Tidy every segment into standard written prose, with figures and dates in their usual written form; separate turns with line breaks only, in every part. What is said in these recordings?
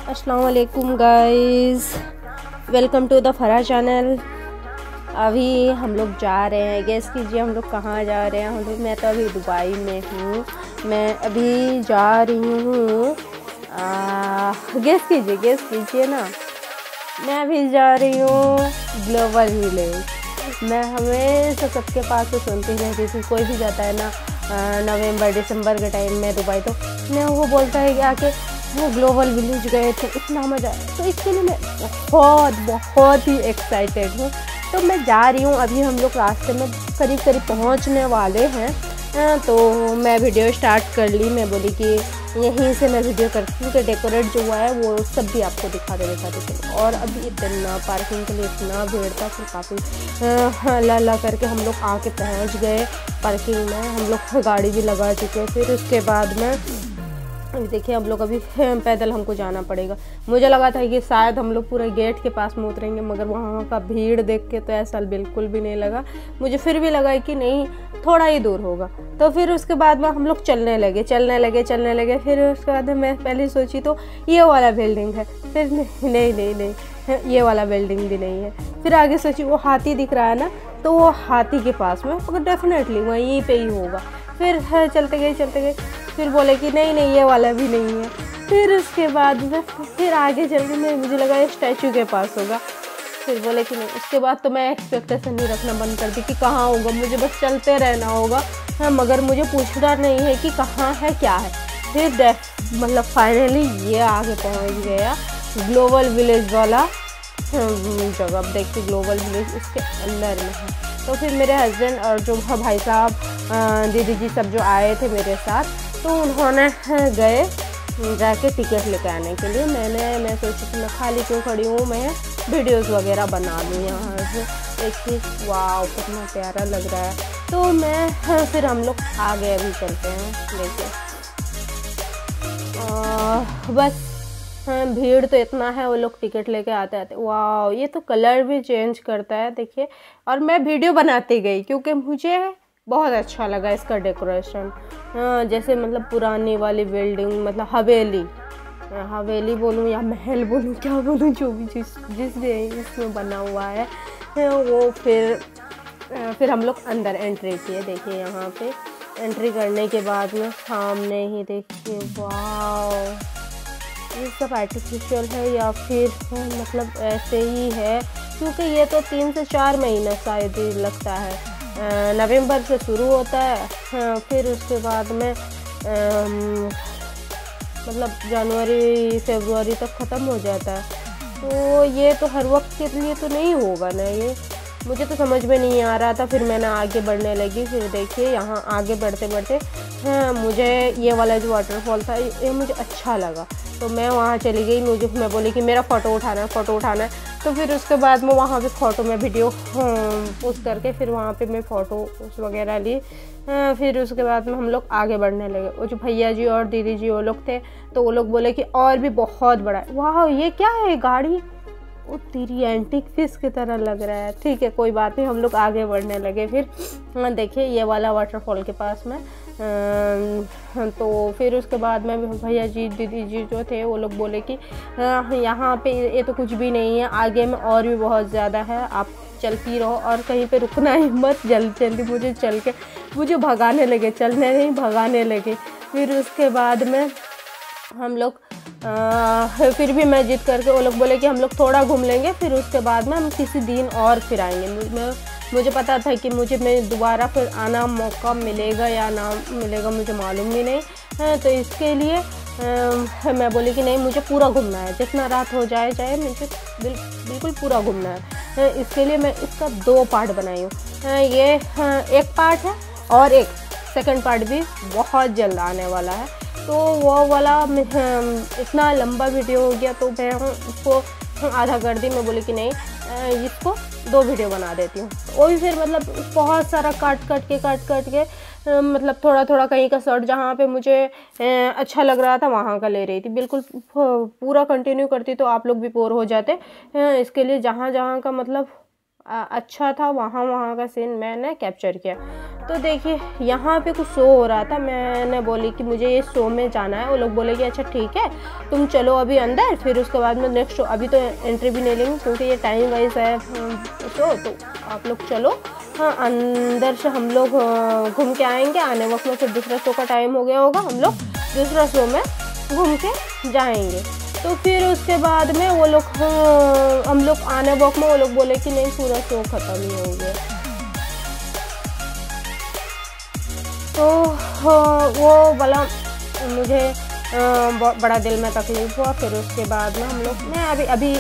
अस्सलाम वालेकुम guys, welcome to the फरा चैनल। अभी हम लोग जा रहे हैं, गेस कीजिए हम लोग कहाँ जा रहे हैं। हम लोग, मैं तो अभी दुबई में हूँ। मैं अभी जा रही हूँ, गेस कीजिए ना। मैं अभी जा रही हूँ ग्लोबल विलेज। मैं हमेशा सबके पास तो सुनती रहती थी, कोई भी जाता है ना नवंबर दिसंबर के टाइम में दुबई, तो मैं वो बोलता है कि आके वो ग्लोबल विलेज गए थे, इतना मज़ा आया। तो इसके लिए मैं बहुत ही एक्साइटेड हूँ। तो मैं जा रही हूँ, अभी हम लोग रास्ते में करीब पहुँचने वाले हैं। तो मैं वीडियो स्टार्ट कर ली। मैं बोली कि यहीं से मैं वीडियो करती हूँ कि डेकोरेट जो हुआ है वो सब भी आपको दिखाते चलो। और अभी इतना पार्किंग के लिए इतना भीड़ था, फिर काफ़ी हल्ला करके हम लोग आके पहुँच गए पार्किंग में। हम लोग गाड़ी भी लगा चुके हैं। फिर उसके बाद में देखिए हम लोग अभी पैदल हमको जाना पड़ेगा। मुझे लगा था कि शायद हम लोग पूरे गेट के पास में उतरेंगे, मगर वहाँ का भीड़ देख के तो ऐसा बिल्कुल भी नहीं लगा। मुझे फिर भी लगा कि नहीं, थोड़ा ही दूर होगा। तो फिर उसके बाद में हम लोग चलने लगे। फिर उसके बाद मैं पहले सोची तो ये वाला बिल्डिंग है, फिर नहीं ये वाला बिल्डिंग भी नहीं है। फिर आगे सोची वो हाथी दिख रहा है ना, तो वो हाथी के पास में, मगर डेफिनेटली वहीं पे ही होगा। फिर चलते गए, फिर बोले कि नहीं ये वाला भी नहीं है। फिर उसके बाद में फिर आगे चल के मुझे लगा ये स्टैचू के पास होगा। फिर बोले कि नहीं। उसके बाद तो मैं एक्सपेक्टेशन नहीं रखना बंद कर दी कि कहाँ होगा, मुझे बस चलते रहना होगा। हाँ, मगर मुझे पूछना नहीं है कि कहाँ है क्या है। फिर मतलब फाइनली ये आगे पहुँच गया ग्लोबल विलेज वाला जगह। अब देखिए ग्लोबल विलेज उसके अंदर में है। तो फिर मेरे हस्बैंड और जो भाई साहब दीदी जी सब जो आए थे मेरे साथ, तो उन्होंने गए जाके टिकट लेके आने के लिए। मैं सोची कि मैं खाली क्यों खड़ी हूँ, मैं वीडियोस वगैरह बना लूँ यहाँ से। देखिए वाह कितना प्यारा लग रहा है। तो मैं फिर हम लोग आगे अभी चलते हैं। देखिए बस भीड़ तो इतना है, वो लोग टिकट लेके आते वाह, ये तो कलर भी चेंज करता है देखिए। और मैं वीडियो बनाती गई क्योंकि मुझे बहुत अच्छा लगा इसका डेकोरेशन। जैसे मतलब पुरानी वाली बिल्डिंग, मतलब हवेली बोलूँ या महल बोलूँ, क्या बोलूँ, जो भी जिस इसमें बना हुआ है वो। फिर हम लोग अंदर एंट्री किए। देखिए यहाँ पे एंट्री करने के बाद में सामने ही देखिए वाह, ये सब आर्टिफिशियल है या फिर मतलब ऐसे ही है, क्योंकि ये तो 3 से 4 महीना शायद ही लगता है। नवंबर से शुरू होता है, फिर उसके बाद में मतलब जनवरी फरवरी तक ख़त्म हो जाता है। तो ये तो हर वक्त के लिए तो नहीं होगा ना, ये मुझे तो समझ में नहीं आ रहा था। फिर मैंने आगे बढ़ने लगी। फिर देखिए यहाँ आगे बढ़ते मुझे ये वाला जो वाटरफॉल था ये मुझे अच्छा लगा, तो मैं वहाँ चली गई। मैं बोली कि मेरा फ़ोटो उठाना है। तो फिर उसके बाद में वहाँ पे फ़ोटो में वीडियो पोस्ट करके फिर वहाँ पे मैं फ़ोटो वगैरह ली। फिर उसके बाद में हम लोग आगे बढ़ने लगे। वो जो भैया जी और दीदी जी वो लोग थे, तो वो लोग बोले कि और भी बहुत बड़ा है। वाह ये क्या है गाड़ी, वो तेरी एंटीक पीस की तरह लग रहा है। ठीक है कोई बात नहीं, हम लोग आगे बढ़ने लगे। फिर देखिए ये वाला वाटरफॉल के पास में तो फिर उसके बाद में भैया जी दीदी जी जो थे वो लोग बोले कि यहाँ पे ये तो कुछ भी नहीं है, आगे में और भी बहुत ज़्यादा है, आप चलती रहो और कहीं पे रुकना ही मत। जल्दी मुझे भगाने लगे, चलने नहीं भगाने लगे। फिर उसके बाद में हम लोग फिर भी मैं जिद करके, वो लोग बोले कि हम लोग थोड़ा घूम लेंगे, फिर उसके बाद में हम किसी दिन और फिर आएंगे। मुझे पता था कि मैं दोबारा फिर आना मौका मिलेगा या ना मिलेगा, मुझे मालूम भी नहीं। तो इसके लिए मैं बोली कि नहीं, मुझे पूरा घूमना है, जितना रात हो जाए मुझे बिल्कुल पूरा घूमना है। इसके लिए मैं इसका 2 पार्ट बनाई हूँ। ये एक पार्ट है और एक सेकंड पार्ट भी बहुत जल्द आने वाला है। तो वो वाला इतना लंबा वीडियो हो गया, तो मैं उसको आधा कर दी। मैं बोली कि नहीं, इसको 2 वीडियो बना देती हूँ। वो भी फिर मतलब बहुत सारा काट के मतलब थोड़ा कहीं का शॉर्ट जहाँ पे मुझे अच्छा लग रहा था वहाँ का ले रही थी। बिल्कुल पूरा कंटिन्यू करती तो आप लोग भी बोर हो जाते। इसके लिए जहाँ का मतलब अच्छा था वहाँ का सीन मैंने कैप्चर किया। तो देखिए यहाँ पे कुछ शो हो रहा था, मैंने बोली कि मुझे ये शो में जाना है। वो लोग बोले कि अच्छा ठीक है तुम चलो अभी अंदर, फिर उसके बाद में नेक्स्ट शो। अभी तो एंट्री भी नहीं लेंगे क्योंकि ये टाइम वाइज है शो, तो आप लोग चलो। हाँ, अंदर से हम लोग घूम के आएंगे, आने वक्त में फिर दूसरा शो का टाइम हो गया होगा, हम लोग दूसरा शो में घूम के जाएंगे। तो फिर उसके बाद में वो लोग हम लोग आने वक्त में वो लोग बोले कि नहीं पूरा शो ख़त्म ही हो गया। तो वो वाला मुझे बड़ा दिल में तकलीफ़ हुआ। फिर उसके बाद में हम लोग मैं अभी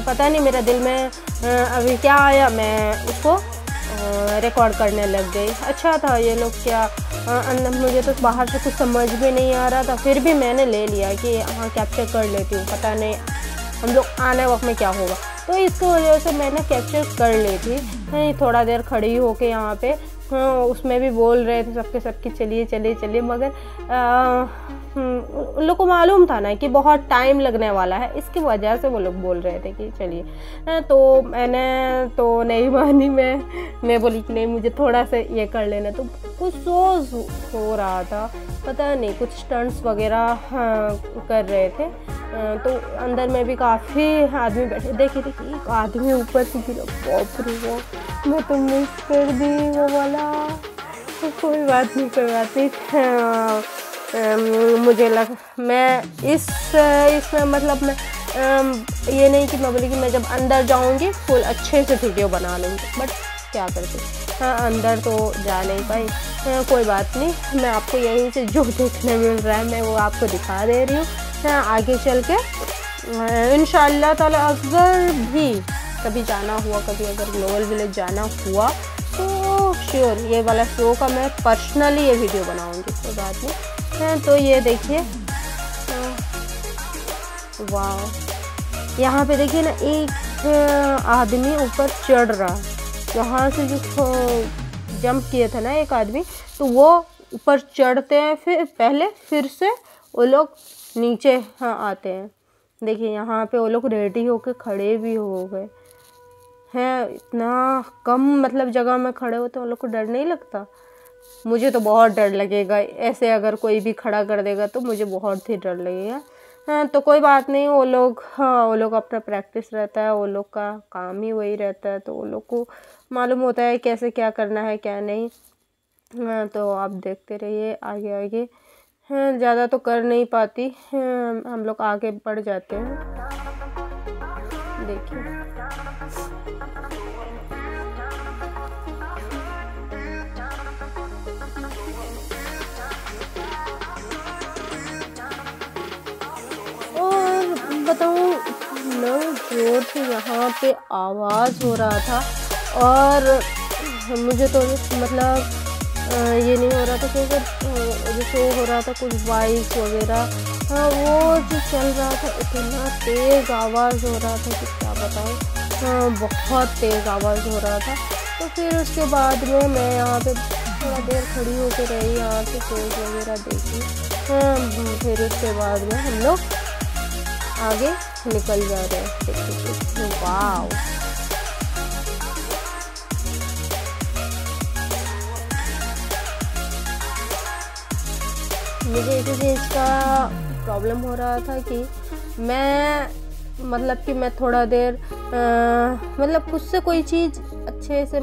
पता नहीं मेरा दिल में अभी क्या आया, मैं उसको रिकॉर्ड करने लग गई। अच्छा था ये लोग क्या अंदर, मुझे तो बाहर से कुछ समझ भी नहीं आ रहा था, फिर भी मैंने ले लिया कि हाँ कैप्चर कर लेती हूँ, पता नहीं हम लोग आने वक्त में क्या होगा। तो इसकी वजह से मैंने कैप्चर कर ली थी। थोड़ा देर खड़ी होके यहाँ पे उसमें भी बोल रहे थे सबके चलिए चलिए चलिए, मगर उन लोग को मालूम था ना कि बहुत टाइम लगने वाला है, इसकी वजह से वो लोग बोल रहे थे कि चलिए। तो मैंने तो नहीं मानी, मैं बोली कि नहीं मुझे थोड़ा सा ये कर लेना। तो कुछ हो रहा था, पता नहीं कुछ स्टंट्स वगैरह कर रहे थे। तो अंदर में भी काफ़ी आदमी बैठे। देखिए एक आदमी ऊपर से गिरा, बाप रे बाप, मैं तो मिस कर दी वो वाला। तो कोई बात नहीं। मुझे लगा मैं इसमें मतलब मैं ये नहीं कि मैं बोली कि मैं जब अंदर जाऊंगी फुल अच्छे से वीडियो बना लूँगी, बट क्या करते हाँ अंदर तो जा नहीं पाई। कोई बात नहीं, मैं आपको यहीं से जो देखने मिल रहा है मैं वो आपको दिखा दे रही हूँ। आगे चल के इंशाअल्लाह ताला अगर भी कभी जाना हुआ, कभी अगर ग्लोबल विलेज जाना हुआ तो श्योर ये वाला शो का मैं पर्सनली ये वीडियो बनाऊंगी, कोई बात नहीं। तो ये देखिए वाह, यहाँ पे देखिए ना एक आदमी ऊपर चढ़ रहा है। यहाँ से जो जंप किया था ना एक आदमी, तो वो ऊपर चढ़ते हैं, फिर से वो लोग नीचे आते हैं। देखिए यहाँ पे वो लोग रेडी होके खड़े भी हो गए हैं। इतना कम मतलब जगह में खड़े होते हैं, उन लोग को डर नहीं लगता? मुझे तो बहुत डर लगेगा ऐसे, अगर कोई भी खड़ा कर देगा तो मुझे बहुत ही डर लगेगा। तो कोई बात नहीं, वो लोग अपना प्रैक्टिस रहता है, वो लोग का काम ही वही रहता है, तो वो लोग को मालूम होता है कैसे क्या करना है क्या नहीं। तो आप देखते रहिए आगे आगे। ज़्यादा तो कर नहीं पाती, हम लोग आगे बढ़ जाते हैं। देखिए और बताऊँ ना, जोर से यहाँ पे आवाज़ हो रहा था और मुझे तो मतलब ये नहीं हो रहा था कि अगर जो शो हो रहा था कुछ बाइक वगैरह, वो जो चल रहा था इतना तेज़ आवाज़ हो रहा था कि क्या बताऊँ, बहुत तेज़ आवाज़ हो रहा था। तो फिर उसके बाद में मैं यहाँ पे थोड़ा देर खड़ी होकर रही, यहाँ पे शोज वगैरह देखी। फिर उसके बाद में हम लोग आगे निकल जा रहे हैं। देखिए वाह, मुझे इसी चीज़ का प्रॉब्लम हो रहा था कि मैं थोड़ा देर मतलब खुद से कोई चीज़ अच्छे से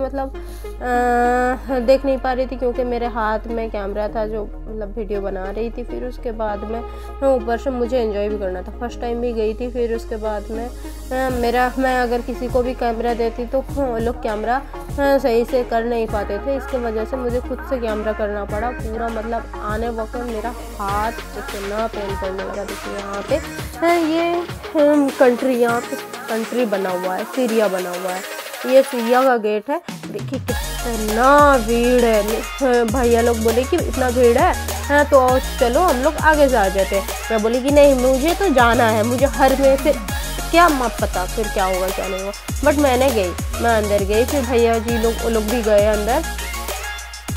देख नहीं पा रही थी, क्योंकि मेरे हाथ में कैमरा था जो मतलब वीडियो बना रही थी। फिर उसके बाद में ऊपर से मुझे एंजॉय भी करना था, फर्स्ट टाइम भी गई थी। फिर उसके बाद में मैं अगर किसी को भी कैमरा देती तो वो लोग कैमरा सही से कर नहीं पाते थे, इसके वजह से मुझे खुद से कैमरा करना पड़ा पूरा। मतलब आने वक्त मेरा हाथ इतना पेन करने लगा। देखिए यहाँ पे ये कंट्री बना हुआ है, सीरिया बना हुआ है, ये सीरिया का गेट है। देखिए कितना भीड़ है। भैया लोग बोले कि इतना भीड़ है तो चलो हम लोग आगे से आ जाते हैं। मैं बोली कि नहीं मुझे तो जाना है, मुझे हर में से क्या मत पता फिर क्या होगा क्या नहीं होगा, बट मैं अंदर गई। फिर भैया जी लोग भी गए अंदर।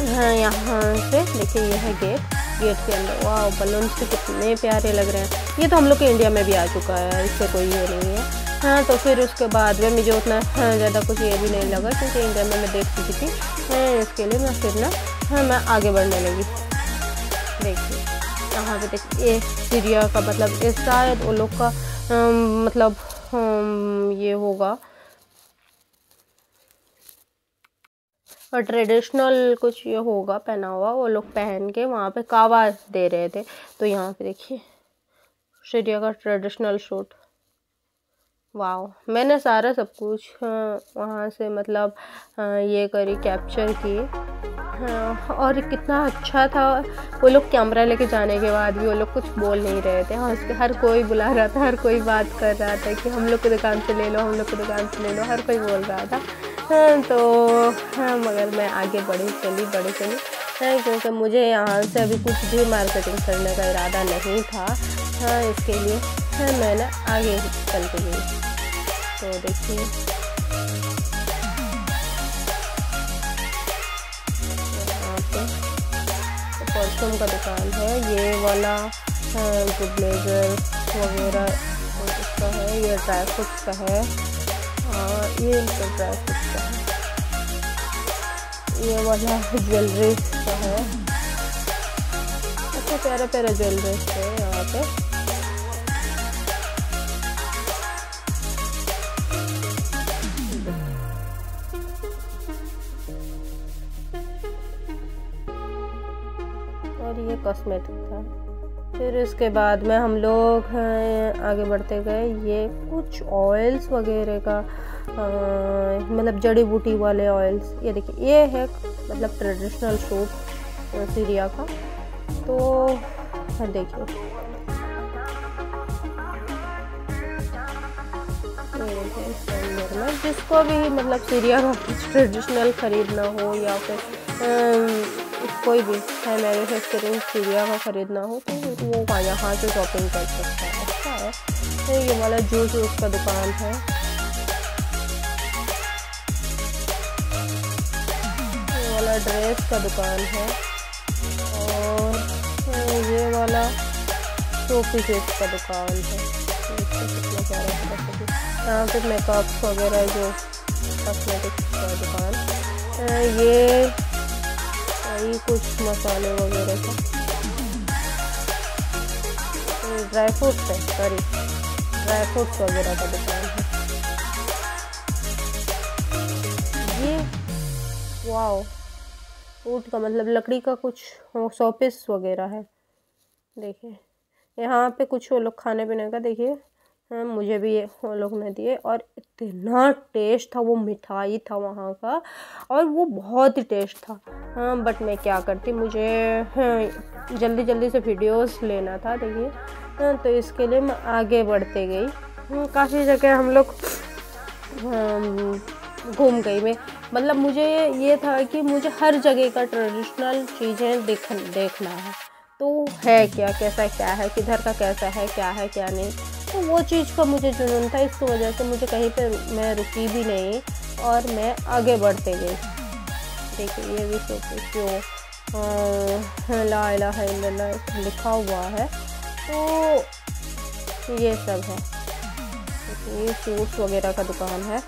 हाँ यहाँ से देखिए ये है गेट के अंदर। वाह, बलून्स भी कितने प्यारे लग रहे हैं। ये तो हम लोग के इंडिया में भी आ चुका है, इससे कोई ये नहीं है। हाँ तो फिर उसके बाद में मुझे उतना ज़्यादा कुछ ये भी नहीं लगा, क्योंकि इंडिया में मैं देख चुकी थी। इसके लिए मैं फिर ना हाँ मैं आगे बढ़ने लगी। देखिए यहाँ पे देखिए सीरिया का मतलब ये शायद वो लोग का मतलब ये होगा और ट्रेडिशनल कुछ ये होगा पहना हुआ, वो लोग पहन के वहाँ पे कावा दे रहे थे। तो यहाँ पे देखिए सीरिया का ट्रेडिशनल सूट। वाह, मैंने सारा सब कुछ वहाँ से मतलब ये करी, कैप्चर की। और कितना अच्छा था। वो लोग कैमरा लेके जाने के बाद भी वो लोग कुछ बोल नहीं रहे थे। हाँ, हर कोई बुला रहा था, हर कोई बात कर रहा था कि हम लोग की दुकान से ले लो, हम लोग की दुकान से ले लो, हर कोई बोल रहा था। तो मगर मैं आगे बढ़ी चली क्योंकि मुझे यहाँ से अभी कुछ भी मार्केटिंग करने का इरादा नहीं था। इसके लिए मैंने आगे चलती गई। तो देखिए यहाँ पे परफ्यूम का दुकान है। ये वाला जो ब्लेजर वगैरह इसका है, ये ड्राई फ्रूट्स का है, ये ड्राई फ्रूट्स का है। ये वाला ज्वेलरी का है। अच्छा प्यारा प्यारा ज्वेलरी है यहाँ पे। और ये कॉस्मेटिक था। फिर इसके बाद में हम लोग आगे बढ़ते गए। ये कुछ ऑयल्स वगैरह का मतलब जड़ी बूटी वाले ऑयल्स। ये देखिए ये है मतलब ट्रेडिशनल सूट सीरिया का। तो देखिए में जिसको भी मतलब सीरिया का ट्रेडिशनल ख़रीदना हो या फिर कोई भी है मैन्युफैक्चरिंग सीरिया का ख़रीदना हो तो वो यहाँ से शॉपिंग कर सकता है। अच्छा है। तो ये वाला जूस का दुकान है। ये वाला ड्रेस का दुकान है। और ये वाला शो पीसेस का दुकान है। कितना प्यारा है। यहाँ पे मेकअप वगैरह जो कॉस्मेटिक्स का दुकान। ये कुछ मसाले वगैरह का ड्राई फ्रूट्स है, सॉरी ड्राई फ्रूट्स वगैरह का दुकान है। ये वाओ, वुड का मतलब लकड़ी का कुछ शोपीस वगैरह है। देखिए यहाँ पे कुछ वो लोग खाने पीने का, देखिए मुझे भी वो लोग ने दिए। और इतना टेस्ट था, वो मिठाई था वहाँ का और वो बहुत ही टेस्ट था। बट मैं क्या करती, मुझे जल्दी जल्दी से वीडियोस लेना था। देखिए तो इसके लिए मैं आगे बढ़ते गई। काफ़ी जगह हम लोग घूम गई मैं। मतलब मुझे ये था कि मुझे हर जगह का ट्रेडिशनल चीज़ें देखना है। तो है क्या, कैसा क्या है, किधर का कैसा है, क्या है क्या नहीं, तो वो चीज़ का मुझे जुनून था। इसकी वजह से मुझे कहीं पे मैं रुकी भी नहीं और मैं आगे बढ़ते गई। देखिए ये भी जो ला इलाहा इल्लल्लाह लिखा हुआ है, तो ये सब है। ये सूट्स वगैरह का दुकान है।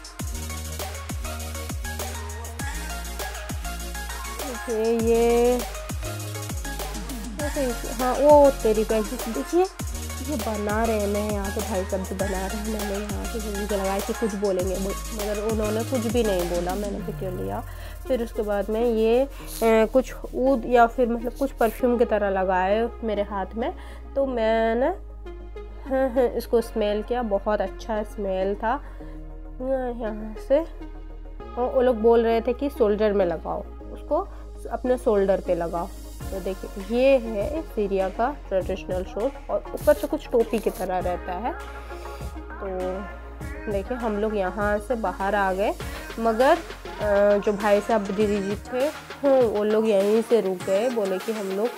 ये हाँ वो तेरी पैंट देखिए ये बना रहे हैं। मैं यहाँ पे भाई सब्जी बना रहे हैं। मैंने यहाँ पे मुझे लगा कि कुछ बोलेंगे मगर उन्होंने कुछ भी नहीं बोला। मैंने वीडियो लिया। फिर उसके बाद में ये कुछ ऊद या फिर मतलब कुछ परफ्यूम की तरह लगाए मेरे हाथ में। तो मैंने इसको स्मेल किया, बहुत अच्छा स्मेल था। यहाँ से वो लोग बोल रहे थे कि शोल्डर में लगाओ, उसको अपने शोल्डर पे लगाओ। तो देखिए ये है सीरिया का ट्रेडिशनल सूट और ऊपर से कुछ टोपी की तरह रहता है। तो देखिए हम लोग यहाँ से बाहर आ गए मगर जो भाई साहब दीदी जी थे वो लोग यहीं से रुक गए। बोले कि हम लोग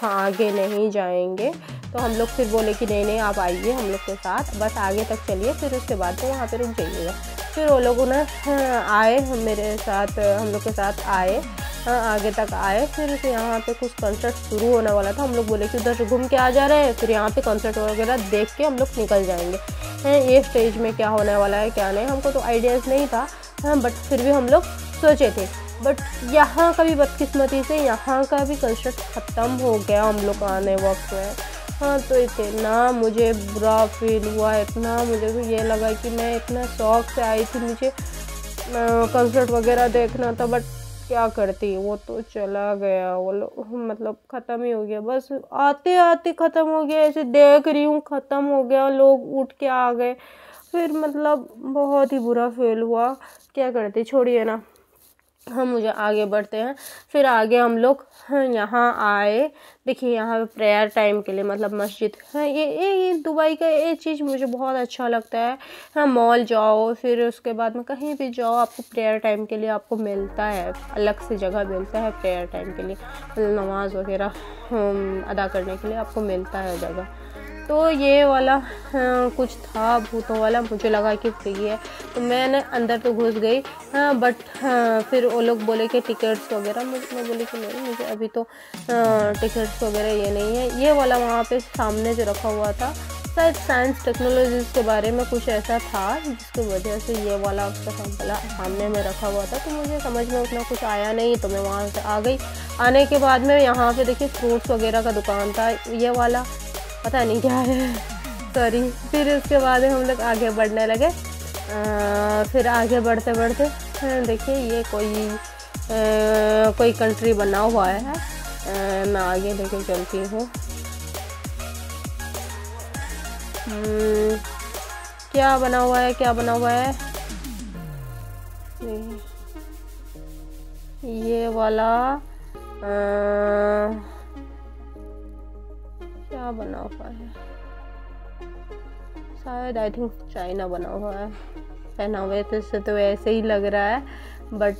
आगे नहीं जाएंगे। तो हम लोग फिर बोले कि नहीं आप आइए हम लोग के साथ, बस आगे तक चलिए, फिर उसके बाद तो वहाँ पे रुक जाइएगा। फिर वो लोगों ने आए मेरे साथ, हम लोग के साथ आए, आगे तक आए। फिर यहाँ पे कुछ कॉन्सर्ट शुरू होने वाला था। हम लोग बोले कि उधर से घूम के आ जा रहे हैं, फिर यहाँ पे कॉन्सर्ट वगैरह देख के हम लोग निकल जाएंगे। ये स्टेज में क्या होने वाला है क्या नहीं हमको तो आइडियाज़ नहीं था। बट फिर भी हम लोग सोचे थे बट यहाँ का भी बदकिस्मती से यहाँ का भी कंस्ट्रक्ट ख़त्म हो गया हम लोग आने वक्त में। हाँ, तो इतना मुझे बुरा फील हुआ, इतना मुझे तो ये लगा कि मैं इतना शौक से आई थी, मुझे कंसर्ट वगैरह देखना था, बट क्या करती, वो तो चला गया, वो मतलब ख़त्म ही हो गया। बस आते आते ख़त्म हो गया, ऐसे देख रही हूँ ख़त्म हो गया, लोग उठ के आ गए। फिर मतलब बहुत ही बुरा फील हुआ, क्या करते, छोड़िए ना, हम मुझे आगे बढ़ते हैं। फिर आगे हम लोग यहाँ आए। देखिए यहाँ पे प्रेयर टाइम के लिए मतलब मस्जिद है, ये दुबई का ये चीज़ मुझे बहुत अच्छा लगता है। हाँ, मॉल जाओ, फिर उसके बाद में कहीं भी जाओ, आपको प्रेयर टाइम के लिए आपको मिलता है, अलग से जगह मिलता है प्रेयर टाइम के लिए, मतलब नमाज वगैरह अदा करने के लिए आपको मिलता है जगह। तो ये वाला कुछ था भूतों वाला, मुझे लगा कि फ्री है, तो मैंने अंदर तो घुस गई। बट फिर वो लोग बोले कि टिकट्स वगैरह, मैं बोली कि नहीं, मुझे अभी तो टिकट्स वगैरह ये नहीं है। ये वाला वहाँ पे सामने जो रखा हुआ था, शायद साइंस टेक्नोलॉजीज़ के बारे में कुछ ऐसा था, जिसकी वजह से ये वाला उसका सामने में रखा हुआ था। तो मुझे समझ में उतना कुछ आया नहीं, तो मैं वहाँ से आ गई। आने के बाद में यहाँ पे देखिए फ्रूट्स वगैरह का दुकान था, ये वाला पता नहीं क्या है, सॉरी। फिर उसके बाद हम लोग आगे बढ़ने लगे। फिर आगे बढ़ते बढ़ते देखिए ये कोई कंट्री बना हुआ है, मैं आगे लेके चलती हूँ। क्या बना हुआ है, क्या बना हुआ है, ये वाला क्या बना हुआ है, शायद आई थिंक चाइना बना हुआ है। पहनावे से तो ऐसे ही लग रहा है, बट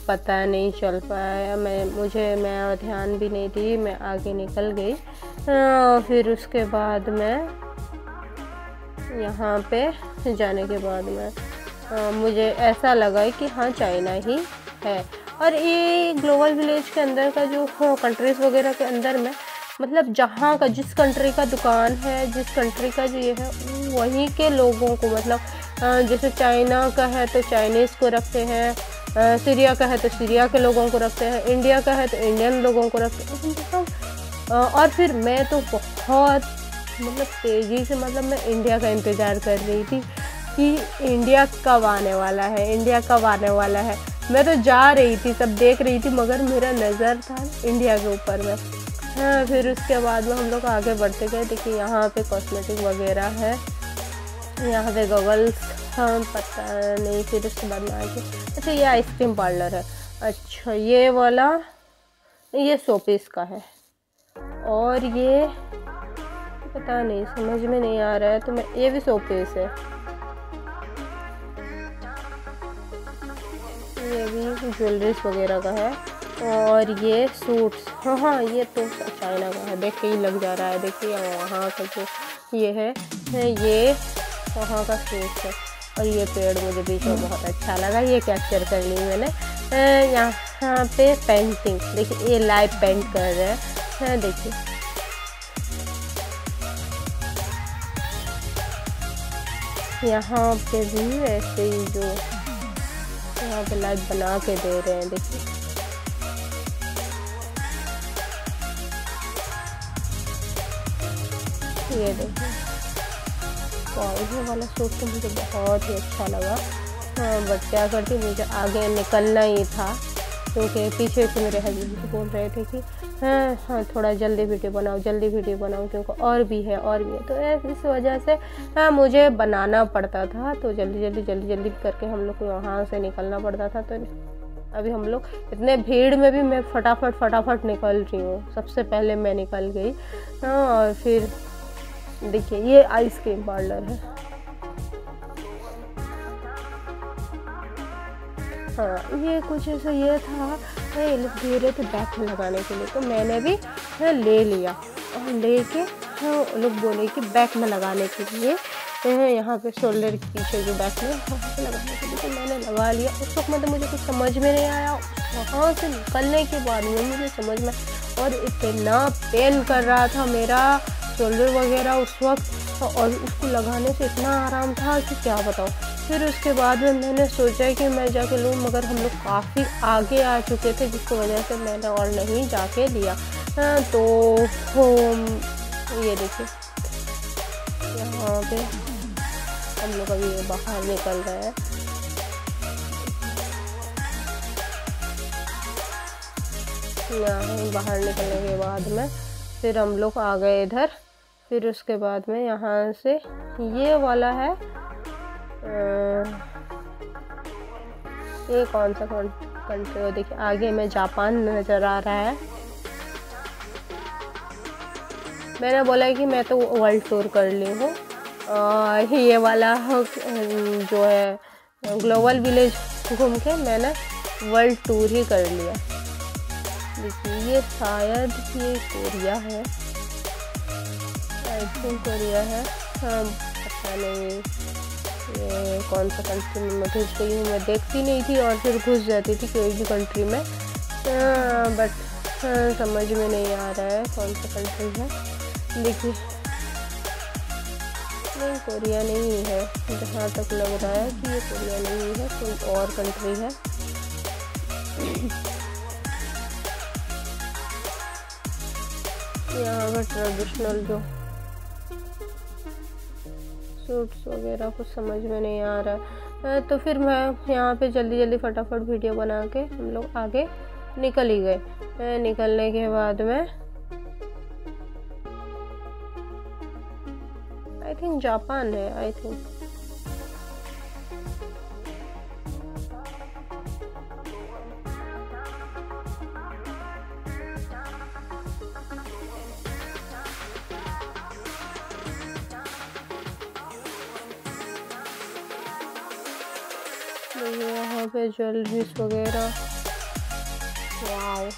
पता नहीं चल पाया, मैं ध्यान भी नहीं दी, मैं आगे निकल गई। फिर उसके बाद में यहाँ पे जाने के बाद में मुझे ऐसा लगा कि हाँ चाइना ही है। और ये ग्लोबल विलेज के अंदर का जो कंट्रीज़ वगैरह के अंदर में, मतलब जहाँ का जिस कंट्री का दुकान है, जिस कंट्री का जो ये है, वहीं के लोगों को, मतलब जैसे चाइना का है तो चाइनीज़ को रखते हैं, सीरिया का है तो सीरिया के लोगों को रखते हैं, इंडिया का है तो इंडियन लोगों को रखते हैं। और फिर मैं तो बहुत मतलब तेज़ी से, मतलब मैं इंडिया का इंतज़ार कर रही थी कि इंडिया कब आने वाला है, इंडिया कब आने वाला है। मैं तो जा रही थी, सब देख रही थी, मगर मेरा नज़र था इंडिया के ऊपर में। हाँ, फिर उसके बाद में हम लोग आगे बढ़ते गए। देखिए यहाँ पे कॉस्मेटिक वगैरह है, यहाँ पे गॉगल्स, हाँ पता नहीं। फिर उसके बाद में आगे, अच्छा ये आइसक्रीम पार्लर है, अच्छा ये वाला, ये शोपीस का है, और ये पता नहीं, समझ में नहीं आ रहा है, तो मैं, ये भी शोपीस है, ये भी ज्वेलरीज वगैरह का है। और ये सूट्स, हाँ ये तो चाइना का है, देख के ही लग जा रहा है। देखिए वहाँ का जो ये है ये वहाँ का सूट है। और ये पेड़ मुझे बीच में बहुत अच्छा लगा, ये कैप्चर कर ली मैंने। यहाँ पे पेंटिंग देखिए, ये लाइव पेंट कर रहे हैं, देखिए यहाँ पे भी ऐसे ही जो यहाँ पे लाइव बना के दे रहे हैं, देखिए ये देखिए। और ये वाला सूट तो मुझे बहुत ही अच्छा लगा। हाँ, बट क्या करती, मुझे आगे निकलना ही था, क्योंकि पीछे से मेरे हस्बैंड बोल रहे थे कि हाँ थोड़ा जल्दी वीडियो बनाओ, जल्दी वीडियो बनाओ, क्योंकि और भी है। तो इस वजह से मुझे बनाना पड़ता था, तो जल्दी करके हम लोग को वहाँ से निकलना पड़ता था। तो अभी हम लोग इतने भीड़ में भी मैं फटाफट निकल रही हूँ, सबसे पहले मैं निकल गई। और फिर देखिए ये आइसक्रीम पार्लर है, हाँ ये कुछ ऐसा ये था, ये लोग दे रहे थे बैग में लगाने के लिए, तो मैंने भी ले लिया, और लेके लोग बोले कि बैग में लगाने के लिए यहाँ पे शोल्डर के पीछे जो बैग में वहाँ पे लगाने के लिए, तो मैंने लगा लिया। उस वक्त मतलब मुझे कुछ समझ में नहीं आया, वहाँ से निकलने के बाद में मुझे समझ में, और इतना पेन कर रहा था मेरा शोल्डर वगैरह उस वक्त, और उसको लगाने से इतना आराम था कि क्या बताऊँ। फिर उसके बाद में मैंने सोचा कि मैं जाके लूँ, मगर हम लोग काफ़ी आगे आ चुके थे जिसकी वजह से मैंने और नहीं जाके लिया। तो ये देखिए यहाँ पे हम लोग अभी बाहर निकल रहे हैं। यहाँ बाहर निकलने के बाद में फिर हम लोग आ गए इधर। फिर उसके बाद में यहाँ से ये वाला है, ये कौन सा कंट्री है देखिए, आगे में जापान नज़र आ रहा है। मैंने बोला कि मैं तो वर्ल्ड टूर कर ली हूँ, ये वाला जो है ग्लोबल विलेज घूम के मैंने वर्ल्ड टूर ही कर लिया। देखिए ये शायद ये कोरिया है, आई थिंक कोरिया है, हाँ पता नहीं ये कौन सा कंट्री में मैं घुस गई हूँ। मैं देखती नहीं थी और फिर घुस जाती थी कोई भी कंट्री में, बट समझ में नहीं आ रहा है कौन सा कंट्री है। देखिए नहीं कोरिया नहीं है, जहाँ तक लग रहा है कि ये कोरिया नहीं है, कोई और कंट्री है। यहाँ का ट्रेडिशनल जो सूट्स वगैरह कुछ समझ में नहीं आ रहा है, तो फिर मैं यहाँ पे जल्दी जल्दी फटाफट वीडियो बना के हम लोग आगे निकल ही गए। निकलने के बाद में आई थिंक जापान है, आई थिंक यहाँ पे ज्वेलरीज वगैरह, वाव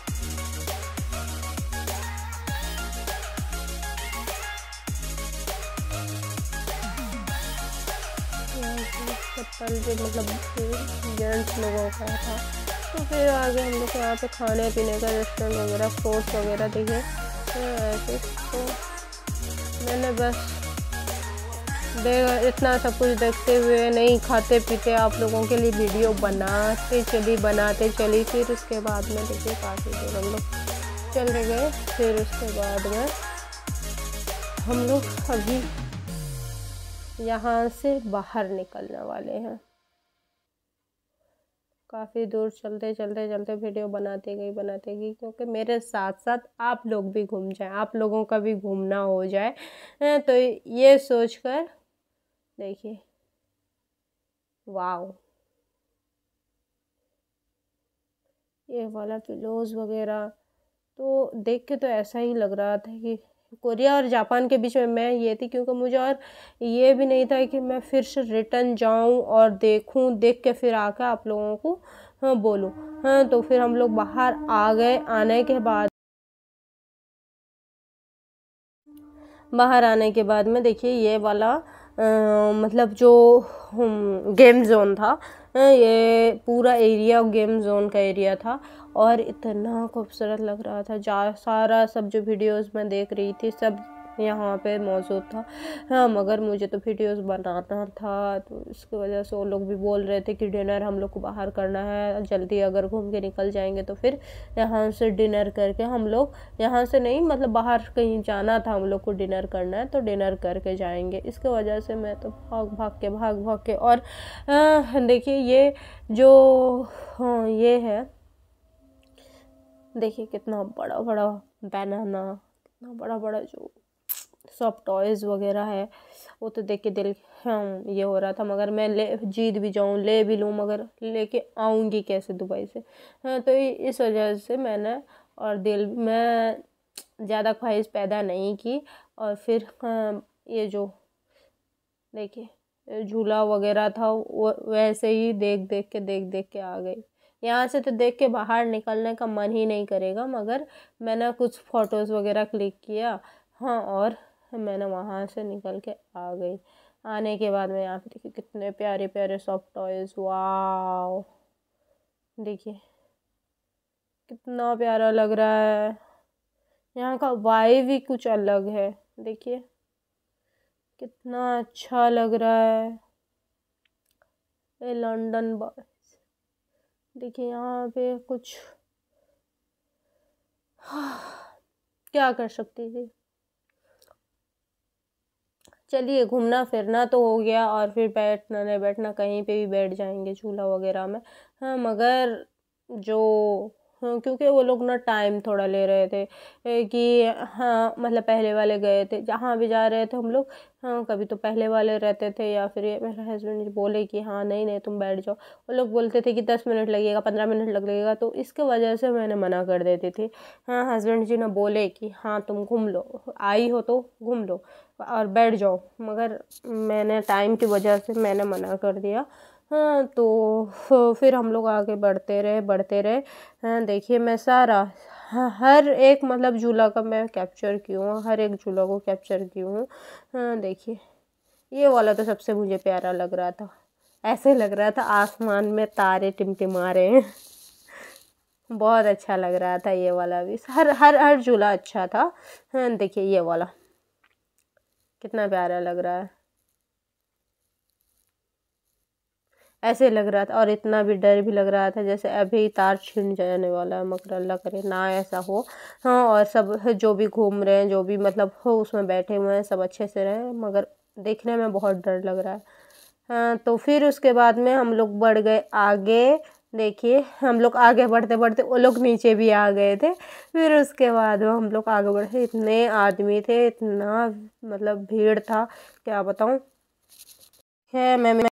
चप्पल जो मतलब जेंट्स लोगों का था। तो फिर आगे हम लोग यहाँ पे खाने पीने का रेस्टोरेंट वगैरह, फ्रूट्स वगैरह दिखे ऐसे। तो मैंने बस इतना सब कुछ देखते हुए नहीं खाते पीते आप लोगों के लिए वीडियो बनाते चली। फिर उसके बाद में देखिए काफ़ी दूर हम लोग चले गए। फिर उसके बाद में हम लोग अभी यहाँ से बाहर निकलने वाले हैं। काफ़ी दूर चलते वीडियो बनाते गई क्योंकि मेरे साथ साथ आप लोग भी घूम जाएं, आप लोगों का भी घूमना हो जाए। तो ये सोचकर देखिए वाव, ये वाला पिलोज वगैरह तो देख के तो ऐसा ही लग रहा था कि कोरिया और जापान के बीच में मैं ये थी, क्योंकि मुझे और ये भी नहीं था कि मैं फिर से रिटर्न जाऊं और देख के फिर आकर आप लोगों को हाँ बोलूं। हाँ तो फिर हम लोग बाहर आ गए। बाहर आने के बाद में देखिए ये वाला मतलब जो गेम जोन था, ये पूरा एरिया गेम जोन का एरिया था और इतना खूबसूरत लग रहा था। सारा सब जो वीडियोस मैं देख रही थी सब यहाँ पे मौजूद था। हाँ मगर मुझे तो वीडियोस बनाना था, तो इसकी वजह से वो लोग भी बोल रहे थे कि डिनर हम लोग को बाहर करना है, जल्दी अगर घूम के निकल जाएंगे तो फिर यहाँ से डिनर करके हम लोग, यहाँ से नहीं मतलब बाहर कहीं जाना था हम लोग को, डिनर करना है तो डिनर करके जाएंगे। इसके वजह से मैं तो भाग के और देखिए ये जो हाँ ये है, देखिए कितना बड़ा बड़ा बनाना, कितना बड़ा बड़ा जो सब टॉयज़ वगैरह है, वो तो देख के दिल हाँ ये हो रहा था। मगर मैं जीत भी जाऊँ, ले भी लूँ, मगर लेके आऊँगी कैसे दुबई से। हाँ तो इस वजह से मैंने और दिल में ज़्यादा ख्वाहिश पैदा नहीं की। और फिर ये जो देखिए झूला वगैरह था वो वैसे ही देख के आ गई। यहाँ से तो देख के बाहर निकलने का मन ही नहीं करेगा, मगर मैंने कुछ फ़ोटोज़ वगैरह क्लिक किया। हाँ और मैंने वहाँ से निकल के आ गई। आने के बाद में यहाँ पे देखिए कितने प्यारे प्यारे सॉफ्ट टॉयज़, वाह देखिए कितना प्यारा लग रहा है। यहाँ का वाइब भी कुछ अलग है, देखिए कितना अच्छा लग रहा है। ये लंदन बॉयज, देखिए यहाँ पे कुछ क्या कर सकती थी। चलिए घूमना फिरना तो हो गया, और फिर बैठना नहीं बैठना कहीं पे भी बैठ जाएंगे झूला वगैरह में। हाँ मगर जो, हाँ क्योंकि वो लोग ना टाइम थोड़ा ले रहे थे कि हाँ मतलब पहले वाले गए थे जहाँ भी जा रहे थे हम लोग। हाँ कभी तो पहले वाले रहते थे, या फिर ये मेरे हस्बैंड बोले कि हाँ नहीं नहीं तुम बैठ जाओ, वो लोग बोलते थे कि 10 मिनट लगेगा 15 मिनट लगेगा, तो इसके वजह से मैंने मना कर देती थी। हाँ हस्बैंड जी ने बोले कि हाँ तुम घूम लो, आई हो तो घूम लो और बैठ जाओ, मगर मैंने टाइम की वजह से मैंने मना कर दिया। हाँ तो फिर हम लोग आगे बढ़ते रहे बढ़ते रहे। हाँ देखिए मैं सारा, हाँ हर एक मतलब झूला का मैं कैप्चर की हूँ, हर एक झूला को कैप्चर की हूँ। हाँ देखिए ये वाला तो सबसे मुझे प्यारा लग रहा था, ऐसे लग रहा था आसमान में तारे टिमटिमा रहे हैं। बहुत अच्छा लग रहा था ये वाला भी, हर हर हर झूला अच्छा था। हाँ देखिए ये वाला कितना प्यारा लग रहा है, ऐसे लग रहा था, और इतना भी डर भी लग रहा था जैसे अभी तार छिन जाने वाला है, मगर अल्लाह करे ना ऐसा हो। हाँ और सब जो भी घूम रहे हैं जो भी मतलब हो उसमें बैठे हुए हैं सब अच्छे से रहें, मगर देखने में बहुत डर लग रहा है। हाँ तो फिर उसके बाद में हम लोग बढ़ गए आगे। देखिए हम लोग आगे बढ़ते बढ़ते वो लोग नीचे भी आ गए थे। फिर उसके बाद में हम लोग आगे बढ़े, इतने आदमी थे, इतना मतलब भीड़ था क्या बताऊँ। है मैं